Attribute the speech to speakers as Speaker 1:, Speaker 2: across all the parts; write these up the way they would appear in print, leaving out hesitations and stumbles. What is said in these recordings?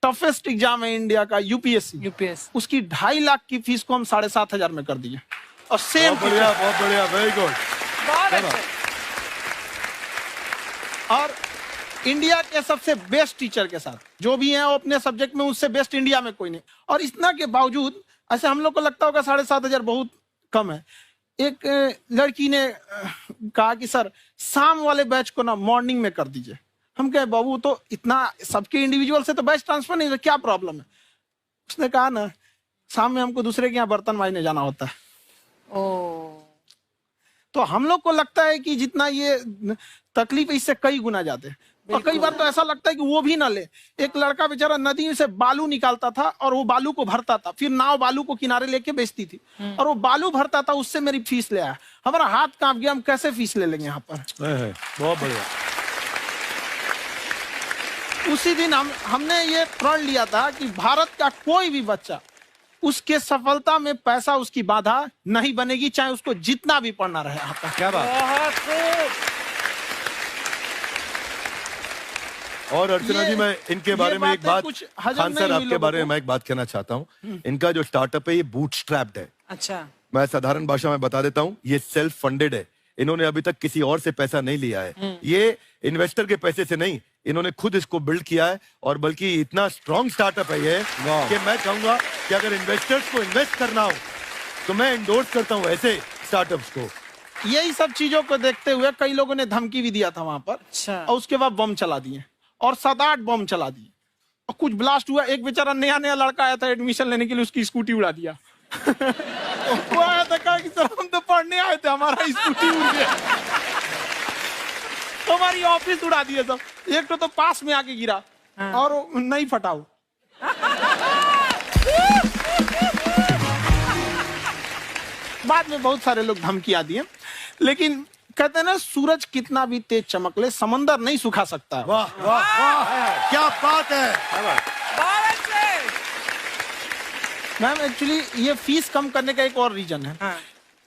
Speaker 1: Toughest exam है India का, UPSC, उसकी 2.5 लाख की फीस को हम 7,500 में कर दिए। और सेम
Speaker 2: बहुत बढ़िया, वेरी गुड।
Speaker 1: और इंडिया के सबसे बेस्ट टीचर के साथ जो भी हैं वो अपने सब्जेक्ट में उससे बेस्ट इंडिया में कोई नहीं। और इतना के बावजूद ऐसे हम लोग को लगता होगा 7,500 बहुत कम है। एक लड़की ने कहा कि सर शाम वाले बैच को ना मॉर्निंग में कर दीजिए। हम कहे बाबू तो इतना सबके इंडिविजुअल से तो बैच ट्रांसफर नहीं, क्या प्रॉब्लम है? उसने कहा ना शाम में हमको दूसरे के यहाँ बर्तन मांजने जाना होता है। तो हम लोग को लगता है कि जितना ये तकलीफ इससे कई गुना ज्यादा है। और कई बार तो ऐसा लगता है कि वो भी ना ले। एक लड़का बेचारा नदी से बालू निकालता था और वो बालू को भरता था, फिर नाव बालू को किनारे लेके बेचती थी और वो बालू भरता था, उससे मेरी फीस ले आया। हमारा हाथ कांप गया, हम कैसे फीस ले लेंगे यहाँ पर।
Speaker 2: बहुत बढ़िया।
Speaker 1: उसी दिन हमने ये प्रण लिया था कि भारत का कोई भी बच्चा उसके सफलता में पैसा उसकी बाधा नहीं बनेगी, चाहे उसको जितना भी पढ़ना रहे यहाँ पर।
Speaker 2: क्या बात। और अर्चना जी, मैं इनके बारे में एक बात, खान सर आपके बारे में मैं एक बात कहना चाहता हूँ। इनका जो स्टार्टअप है ये बूटस्ट्रैप्ड है।
Speaker 3: अच्छा,
Speaker 2: मैं साधारण भाषा में बता देता हूँ, ये सेल्फ फंडेड है। इन्होंने अभी तक किसी और से पैसा नहीं लिया है। ये इन्वेस्टर के पैसे से नहीं, इन्होंने खुद इसको बिल्ड किया है। और बल्कि इतना स्ट्रॉन्ग स्टार्टअप है ये कि मैं कहूंगा कि अगर इन्वेस्टर्स को इन्वेस्ट करना हो तो मैं इंडोर्स करता हूँ ऐसे स्टार्टअप्स को।
Speaker 1: यही सब चीजों को देखते हुए कई लोगों ने धमकी भी दिया था वहां पर।
Speaker 3: अच्छा।
Speaker 1: और उसके बाद बम चला दिए और 7-8 बम चला दिए और कुछ ब्लास्ट हुआ। एक बेचारा नया लड़का आया था एडमिशन लेने के लिए, उसकी स्कूटी उड़ा दिया। वो आया था, कहा कि सर हम तो पढ़ने आए थे, हमारा स्कूटी उड़ गया। हमारी ऑफिस उड़ा दिए सब। एक तो पास में आके गिरा और नहीं फटा वो। बाद में बहुत सारे लोग धमकियां दिए, लेकिन कहते हैं ना सूरज कितना भी तेज चमक ले समंदर नहीं सुखा सकता।
Speaker 2: वाह वाह वाह, क्या बात है।
Speaker 1: मैम एक्चुअली ये फीस कम करने का एक और रीजन है।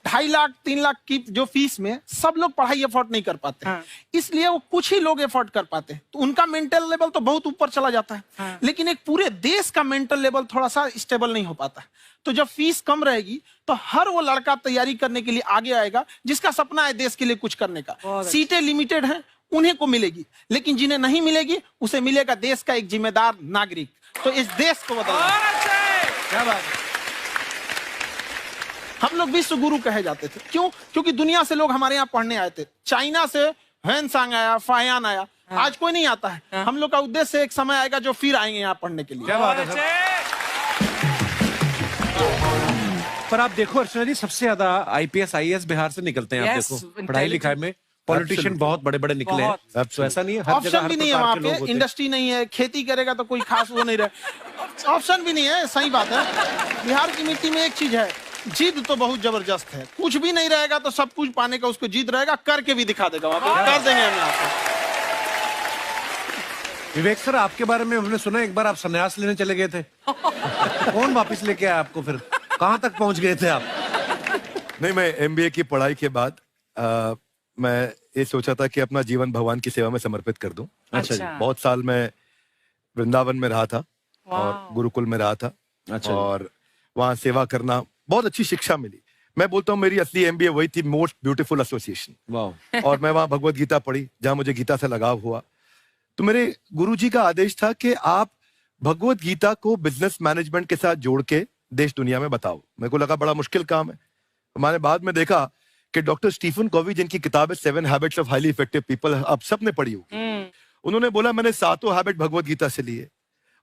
Speaker 1: 2.5 लाख 3 लाख की जो फीस में सब लोग पढ़ाई अफोर्ड नहीं कर पाते। इसलिए वो कुछ ही लोग अफोर्ड कर पाते, तो उनका मेंटल लेवल तो बहुत ऊपर चला जाता है। लेकिन एक पूरे देश का मेंटल लेवल थोड़ा सा स्टेबल नहीं हो पाता। तो जब फीस कम रहेगी तो हर वो लड़का तैयारी करने के लिए आगे आएगा जिसका सपना है देश के लिए कुछ करने का। सीटें लिमिटेड हैं, उन्हें को मिलेगी, लेकिन जिन्हें नहीं मिलेगी उसे मिलेगा देश का एक जिम्मेदार नागरिक। तो इस देश को बदलना। क्या बात है। हम लोग विश्व गुरु कहे जाते थे, क्यों? क्योंकि दुनिया से लोग हमारे यहाँ पढ़ने आए थे। चाइना से ह्वेनसांग आया, फायान आया, आज कोई नहीं आता है। हम लोग का उद्देश्य एक समय आएगा जो फिर आएंगे यहाँ पढ़ने के लिए।
Speaker 2: क्या बात है।
Speaker 4: पर आप देखो अर्चना जी, सबसे ज्यादा IPS IAS बिहार से निकलते हैं। आप देखो पढ़ाई लिखाई में पॉलिटिशियन बहुत बड़े बड़े निकले हैं। तो ऐसा नहीं है, हर जगह
Speaker 1: ऑप्शन भी नहीं है वहाँ पे, इंडस्ट्री नहीं है, खेती करेगा तो कोई खास वो नहीं रहे, ऑप्शन भी नहीं है। सही बात है। बिहार की मिट्टी में एक चीज है, जिद तो बहुत जबरदस्त है। कुछ भी नहीं रहेगा तो सब कुछ पाने का उसको जिद रहेगा, करके भी दिखा देगा। वहाँ पे कर देंगे हम यहाँ पे।
Speaker 4: विवेक सर, आपके बारे में हमने सुना एक बार आप संन्यास लेने चले गए थे। कौन वापस लेके आया आपको? फिर कहाँ तक पहुंच गए थे आप?
Speaker 2: नहीं, मैं MBA की पढ़ाई के बाद मैं ये सोचा था कि अपना जीवन भगवान की सेवा में समर्पित कर दूं।
Speaker 3: अच्छा जी।
Speaker 2: बहुत साल मैं वृंदावन में रहा था और गुरुकुल में रहा था।
Speaker 4: अच्छा।
Speaker 2: और वहाँ सेवा करना, बहुत अच्छी शिक्षा मिली। मैं बोलता हूँ मेरी असली MBA वही थी, मोस्ट ब्यूटीफुल एसोसिएशन।
Speaker 4: वाह।
Speaker 2: और मैं वहाँ भगवत गीता पढ़ी, जहाँ मुझे गीता से लगाव हुआ। तो मेरे गुरुजी का आदेश था कि आप भगवत गीता को बिजनेस मैनेजमेंट के साथ जोड़ के देश दुनिया में बताओ। मेरे को लगा बड़ा मुश्किल काम है। मैंने बाद में देखा कि डॉक्टर स्टीफन कॉवी, जिनकी किताब है 7 habits of highly effective people, आप सबने पढ़ी होगी। उन्होंने बोला मैंने 7 हैबिट भगवत गीता से लिए।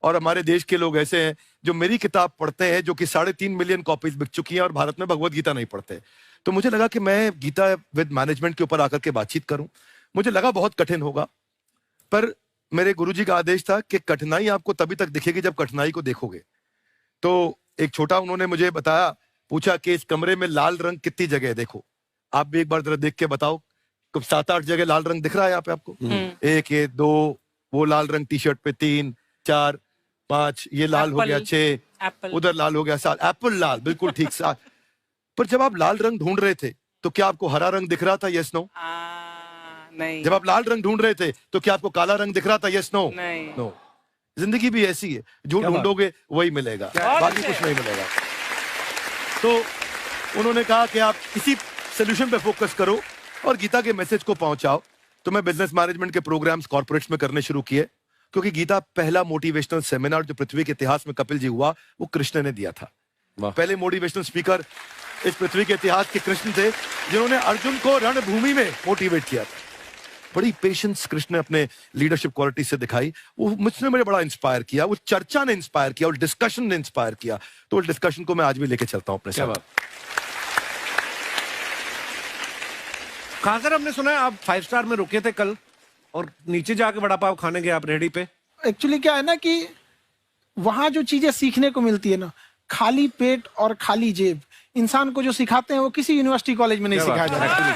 Speaker 2: और हमारे देश के लोग ऐसे हैं जो मेरी किताब पढ़ते हैं, जो कि 3.5 मिलियन कॉपीज बिक चुकी हैं, और भारत में भगवत गीता नहीं पढ़ते। तो मुझे लगा कि मैं गीता विद मैनेजमेंट के ऊपर आकर के बातचीत करूं। मुझे लगा बहुत कठिन होगा, पर मेरे गुरुजी का आदेश था कि कठिनाई आपको तभी तक दिखेगी जब कठिनाई को देखोगे। तो एक छोटा उन्होंने मुझे बताया, पूछा कि इस कमरे में लाल रंग कितनी जगह है, देखो आप भी एक बार जरा देख के बताओ। 7-8 जगह लाल रंग दिख रहा है यहाँ पे आपको? 1 ये 2, वो लाल रंग टी शर्ट पे 3 4 5, ये लाल हो गया 6, उधर लाल हो गया 7, एप्पल लाल, बिल्कुल ठीक 7। पर जब आप लाल रंग ढूंढ रहे थे तो क्या आपको हरा रंग दिख रहा था? Yes no?
Speaker 3: नहीं।
Speaker 2: जब आप लाल रंग ढूंढ रहे थे तो क्या आपको काला रंग दिख रहा था? Yes no?
Speaker 3: नहीं।
Speaker 2: नो। जिंदगी भी ऐसी है, जो ढूंढोगे वही मिलेगा, बाकी कुछ नहीं मिलेगा। तो उन्होंने कहा कि आप इसी सोल्यूशन पे फोकस करो और गीता के मैसेज को पहुंचाओ। तो मैं बिजनेस मैनेजमेंट के प्रोग्राम्स कॉर्पोरेट्स में करने शुरू किए, क्योंकि गीता पहला मोटिवेशनल सेमिनार जो पृथ्वी के इतिहास में कपिल जी हुआ, वो कृष्ण ने दिया था। पहले मोटिवेशनल स्पीकर इस पृथ्वी के इतिहास के कृष्ण थे, जिन्होंने अर्जुन को रणभूमि में मोटिवेट किया था। बड़ी पेशेंस कृष्ण ने अपने लीडरशिप क्वालिटी से दिखाई, वो मुझसे मुझे बड़ा इंस्पायर किया, वो चर्चा ने इंस्पायर किया और डिस्कशन ने इंस्पायर किया। तो उस डिस्कशन को मैं आज भी लेके चलता हूं अपने साथ।
Speaker 4: कहां सर, हमने सुना है आप 5 स्टार में रुके थे कल और नीचे जाके वड़ा पाव खाने गए आप रेहड़ी पे।
Speaker 1: एक्चुअली क्या है ना कि वहां जो चीजें सीखने को मिलती है ना, खाली पेट और खाली जेब इंसान को जो सिखाते हैं वो किसी यूनिवर्सिटी कॉलेज में नहीं सिखाया जाता।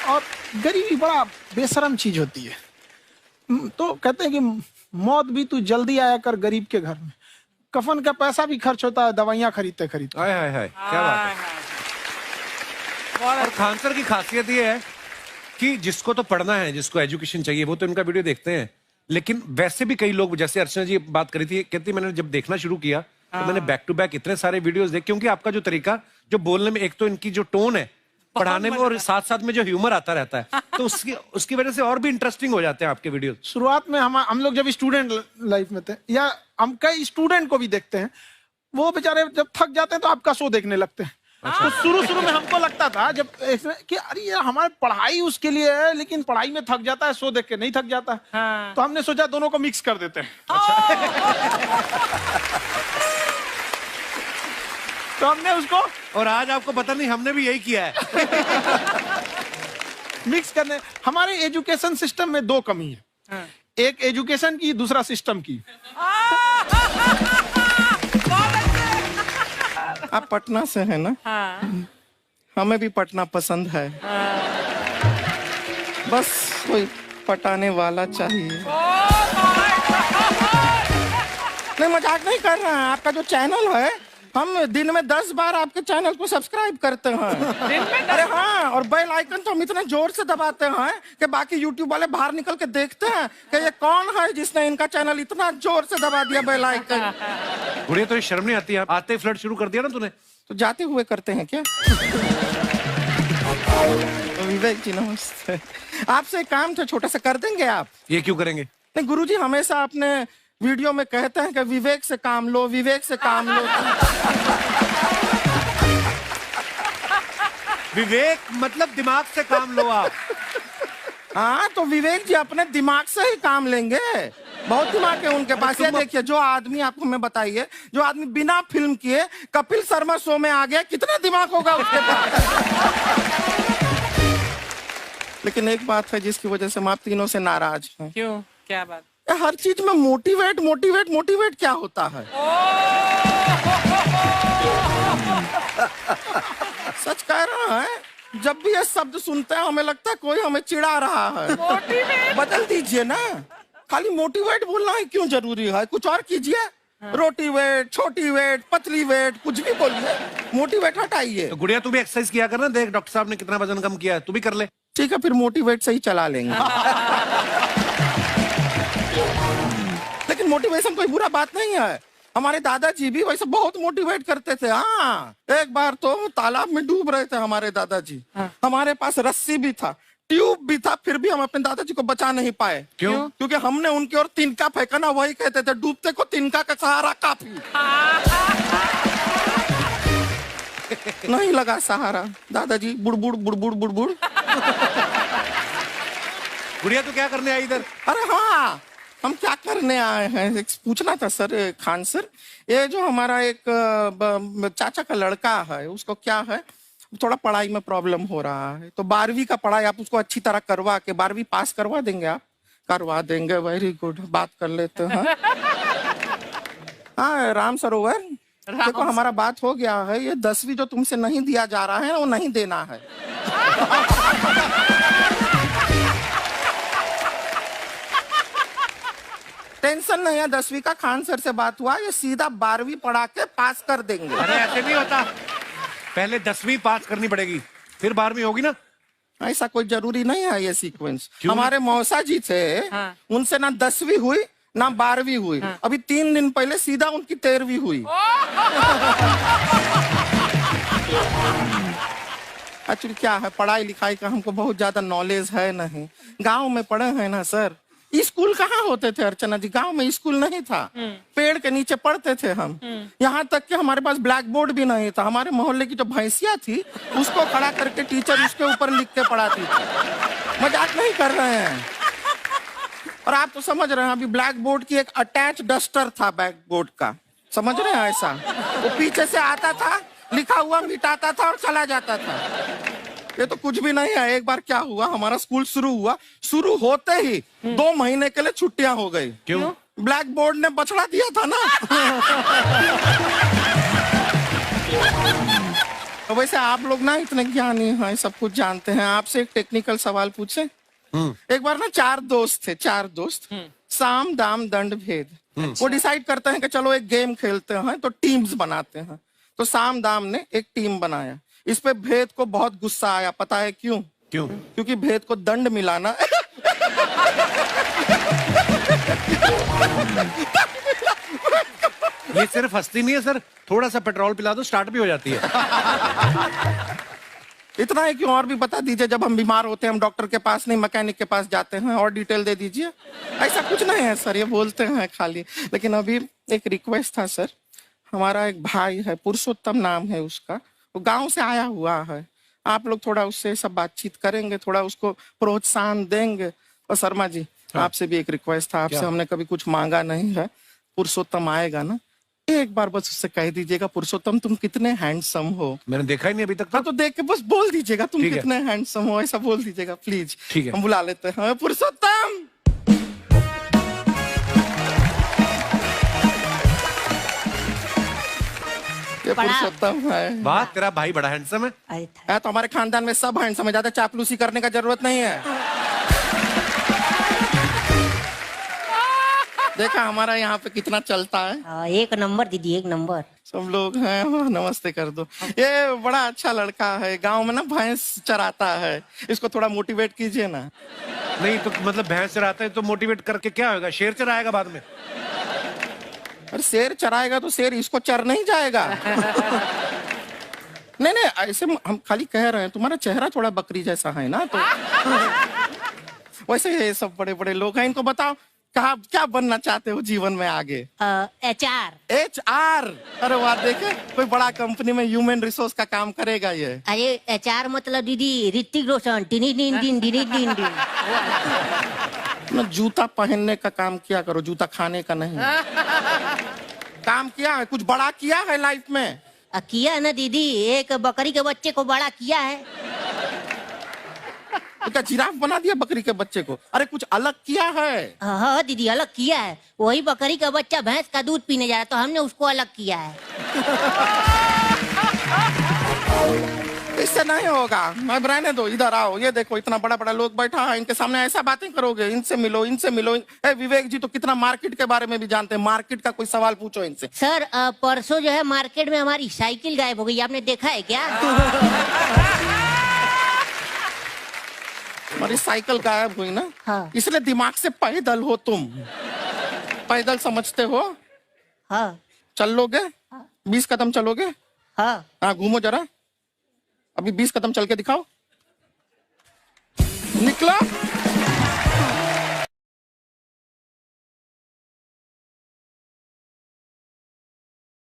Speaker 1: और गरीबी बड़ा बेशरम चीज होती है। तो कहते हैं कि मौत भी तू जल्दी आया कर गरीब के घर में, कफन का पैसा भी खर्च होता है दवाइयां खरीदते खरीदते।
Speaker 4: हाय हाय हाय, क्या बात है। और खान सर की खासियत ये है कि जिसको तो पढ़ना है, जिसको एजुकेशन चाहिए, वो तो इनका वीडियो देखते हैं, लेकिन वैसे भी कई लोग, जैसे अर्चना जी बात करी थी, कहती मैंने जब देखना शुरू किया तो मैंने बैक टू बैक इतने सारे वीडियोस देखे, क्योंकि आपका जो तरीका जो बोलने में, एक तो इनकी जो टोन है पढ़ाने में, और साथ साथ में जो ह्यूमर आता रहता है, तो उसकी वजह से और भी इंटरेस्टिंग हो जाते हैं आपके वीडियो।
Speaker 1: शुरुआत में हम लोग जब स्टूडेंट लाइफ में थे, या हम कई स्टूडेंट को भी देखते हैं, वो बेचारे जब थक जाते हैं तो आपका शो देखने लगते हैं। तो शुरू में हमको लगता था जब कि अरे ये हमारी पढ़ाई उसके लिए है, लेकिन पढ़ाई में थक जाता है, शो देख के नहीं थक जाता। तो हमने सोचा दोनों को मिक्स कर देते हैं। तो हमने उसको,
Speaker 4: और आज आपको पता नहीं हमने भी यही किया है।
Speaker 1: मिक्स करने। हमारे एजुकेशन सिस्टम में 2 कमी है, एक एजुकेशन की, दूसरा सिस्टम की।
Speaker 3: आप पटना से है ना?
Speaker 5: हाँ।
Speaker 3: हमें भी पटना पसंद है। बस कोई पटाने वाला चाहिए। नहीं, मजाक नहीं कर रहे हैं। आपका जो चैनल है, हम दिन में 10 बार आपके चैनल को सब्सक्राइब करते हैं।
Speaker 5: दिन में
Speaker 3: अरे हाँ, और बेल आइकन तो हम इतने जोर से दबाते हैं कि बाकी यूट्यूब वाले बाहर निकल के देखते हैं कि ये कौन है जिसने इनका चैनल इतना जोर से दबा दिया बेल आइकन।
Speaker 4: बुढ़िया, तो ये शर्म नहीं आती है? आते ही फ्लर्ट शुरू कर दिया ना तूने।
Speaker 3: तो जाते हुए करते हैं क्या? विवेक जी नमस्ते। आपसे एक काम था, छोटा सा कर देंगे आप?
Speaker 4: ये क्यों करेंगे?
Speaker 3: नहीं, गुरुजी हमेशा अपने वीडियो में कहते हैं कि विवेक से काम लो, विवेक से काम लो।
Speaker 4: विवेक मतलब दिमाग से काम लो आप।
Speaker 3: हाँ, तो विवेक जी अपने दिमाग से ही काम लेंगे। बहुत दिमाग है उनके पास। ये देखिए, जो आदमी, आपको मैं बताइए, जो आदमी बिना फिल्म किए कपिल शर्मा शो में आ गया, कितना दिमाग होगा उसके पास। लेकिन एक बात है जिसकी वजह से हम आप तीनों से नाराज हैं।
Speaker 5: क्यों? क्या बात?
Speaker 3: हर चीज में मोटिवेट मोटिवेट मोटिवेट क्या होता है? सच कह रहा है, जब भी ये शब्द सुनते हैं हमें लगता है कोई हमें चिढ़ा रहा है। बदल दीजिए ना, खाली मोटिवेट बोलना ही क्यों जरूरी है? कुछ और कीजिए। रोटी वेट, छोटी वेट, पतली वेट, कुछ भी बोलिए, मोटिवेट हटाइए।
Speaker 4: तो गुड़िया, तू भी एक्सरसाइज किया कर ना, देख डॉक्टर साहब ने कितना वजन कम किया है, तू भी कर ले।
Speaker 3: ठीक है, फिर मोटिवेट से ही चला लेंगे। लेकिन मोटिवेशन कोई बुरा बात नहीं है। हमारे दादाजी भी वैसे बहुत मोटिवेट करते थे। हाँ, एक बार तो तालाब में डूब रहे थे हमारे दादाजी। हमारे पास रस्सी भी था, ट्यूब भी था, फिर भी हम अपने दादाजी को बचा नहीं पाए।
Speaker 4: क्यों?
Speaker 3: क्योंकि हमने उनकी ओर तिनका फेंका ना, वही कहते थे डूबते को तिनका का सहारा काफी। नहीं लगा सहारा, दादाजी बुड़बुड़ बुड़बुड़ बुड़बुड़।
Speaker 4: गुड़िया, तू क्या करने आई इधर?
Speaker 3: अरे हाँ, हम क्या करने आए हैं, एक पूछना था सर, खान सर, ये जो हमारा एक चाचा का लड़का है, उसको क्या है, थोड़ा पढ़ाई में प्रॉब्लम हो रहा है। तो 12वीं का पढ़ाई आप उसको अच्छी तरह करवा के 12वीं पास करवा देंगे आप? करवा देंगे, वेरी गुड, बात कर लेते हैं। हाँ, राम सरोवर, देखो हमारा बात हो गया है। ये 10वीं जो तुमसे नहीं दिया जा रहा है वो नहीं देना है। टेंशन नहीं है, 10वीं का खान सर से बात हुआ, ये सीधा 12वीं पढ़ा के पास कर देंगे।
Speaker 4: अरे ऐसे नहीं होता, पहले 10वीं पास करनी पड़ेगी, फिर 12वीं होगी ना।
Speaker 3: ऐसा कोई जरूरी नहीं है ये सीक्वेंस। हमारे मौसा जी थे, उनसे ना 10वीं हुई ना 12वीं हुई, अभी 3 दिन पहले सीधा उनकी 13वीं हुई। एक्चुअली क्या है, पढ़ाई लिखाई का हमको बहुत ज्यादा नॉलेज है नहीं। गांव में पढ़े हैं ना सर। स्कूल कहाँ होते थे अर्चना जी, गांव में स्कूल नहीं था, पेड़ के नीचे पढ़ते थे हम। यहाँ तक कि हमारे पास ब्लैक बोर्ड भी नहीं था। हमारे मोहल्ले की जो भैंसिया थी उसको खड़ा करके टीचर उसके ऊपर लिख के पढ़ाती थी। मजाक नहीं कर रहे हैं। और आप तो समझ रहे हैं, अभी ब्लैक बोर्ड की एक अटैच डस्टर था ब्लैक बोर्ड का, समझ रहे हैं ऐसा, वो पीछे से आता था, लिखा हुआ मिटाता था और चला जाता था। ये तो कुछ भी नहीं है। एक बार क्या हुआ, हमारा स्कूल शुरू हुआ, शुरू होते ही 2 महीने के लिए छुट्टियां हो गई।
Speaker 4: क्यों?
Speaker 3: ब्लैक बोर्ड ने बछड़ा दिया था ना। तो वैसे आप लोग ना इतने ज्ञानी हैं, सब कुछ जानते हैं। आपसे एक टेक्निकल सवाल पूछे। एक बार ना 4 दोस्त थे, 4 दोस्त, साम दाम दंड भेद। वो डिसाइड करते हैं कि चलो एक गेम खेलते हैं, तो टीम्स बनाते हैं। तो साम दाम ने एक टीम बनाया। इस पे भेद को बहुत गुस्सा आया, पता है क्यों?
Speaker 4: क्यों?
Speaker 3: क्योंकि भेद को दंड मिलाना।
Speaker 4: ये सिर्फ हंसती नहीं है सर, थोड़ा सा पेट्रोल पिला दो स्टार्ट भी हो जाती है।
Speaker 3: इतना है कि और भी बता दीजिए, जब हम बीमार होते हैं हम डॉक्टर के पास नहीं मैकेनिक के पास जाते हैं, और डिटेल दे दीजिए। ऐसा कुछ नहीं है सर, ये बोलते हैं खाली। लेकिन अभी एक रिक्वेस्ट था सर, हमारा एक भाई है, पुरुषोत्तम नाम है उसका, वो गांव से आया हुआ है। आप लोग थोड़ा उससे सब बातचीत करेंगे, थोड़ा उसको प्रोत्साहन देंगे। और शर्मा जी, आपसे भी एक रिक्वेस्ट था, आपसे हमने कभी कुछ मांगा नहीं है। पुरुषोत्तम आएगा ना, एक बार बस उससे कह दीजिएगा, पुरुषोत्तम तुम कितने हैंडसम हो।
Speaker 4: मैंने देखा ही नहीं अभी तक।
Speaker 3: हाँ, तो देख के बस बोल दीजिएगा तुम
Speaker 4: ठीक है।
Speaker 3: कितने हैंडसम हो, ऐसा बोल दीजिएगा प्लीज।
Speaker 4: ठीक है।
Speaker 3: हम बुला लेते हैं पुरुषोत्तम। ये पुरुषोत्तम है।
Speaker 4: वाह, तेरा भाई बड़ा हैंडसम है।
Speaker 3: है तो हमारे खानदान में सब हैंडसम है, ज्यादा चापलूसी करने का जरूरत नहीं है। देखा हमारा यहाँ पे कितना चलता है।
Speaker 5: एक नंबर दीदी, एक नंबर।
Speaker 3: सब लोग हैं, नमस्ते कर दो। ये बड़ा अच्छा लड़का है, गांव में ना भैंस चराता है, इसको थोड़ा मोटिवेट कीजिए ना।
Speaker 4: नहीं तो मतलब भैंस चराता है तो मोटिवेट करके क्या होगा, शेर चराएगा बाद में।
Speaker 3: अरे शेर चराएगा तो शेर इसको चर नहीं जाएगा। नहीं नहीं, ऐसे हम खाली कह रहे हैं, तुम्हारा चेहरा थोड़ा बकरी जैसा है ना, तो वैसे ये सब बड़े बड़े लोग हैं। इनको बताओ कहा क्या बनना चाहते हो जीवन में आगे?
Speaker 5: HR।
Speaker 3: HR? अरे वाह, देखे कोई बड़ा कंपनी में ह्यूमन रिसोर्स का काम करेगा ये।
Speaker 5: अरे HR मतलब दीदी ऋतिक रोशन, टिनी दिन दिन दिनी दिन दिन।
Speaker 3: ना जूता पहनने का काम किया करो, जूता खाने का नहीं। काम किया है, कुछ बड़ा किया है लाइफ में?
Speaker 5: किया है ना दीदी, एक बकरी के बच्चे को बड़ा किया है।
Speaker 3: तो क्या जिराफ बना दिया बकरी के बच्चे को? अरे कुछ अलग किया है।
Speaker 5: हाँ दीदी, अलग किया है। वही बकरी का बच्चा भैंस का दूध पीने जा रहा है, तो हमने उसको अलग किया है।
Speaker 3: इससे नहीं होगा, मैं रहने दो, इधर आओ। ये देखो इतना बड़ा बड़ा लोग बैठा है, इनके सामने ऐसा बातें करोगे? इनसे मिलो, इनसे मिलो। विवेक जी तो कितना मार्केट के बारे में भी जानते हैं, मार्केट का कोई सवाल पूछो इनसे।
Speaker 5: सर परसों जो है मार्केट में हमारी साइकिल गायब हो गई, आपने देखा है क्या?
Speaker 3: हमारी साइकिल गायब हुई ना?
Speaker 5: हाँ।
Speaker 3: इसलिए दिमाग से पैदल हो तुम, पैदल समझते हो?
Speaker 5: हाँ।
Speaker 3: चल लोगे? 20 कदम चलोगे?
Speaker 5: हाँ।
Speaker 3: हाँ, घूमो जरा, अभी 20 कदम चल के दिखाओ। निकलो।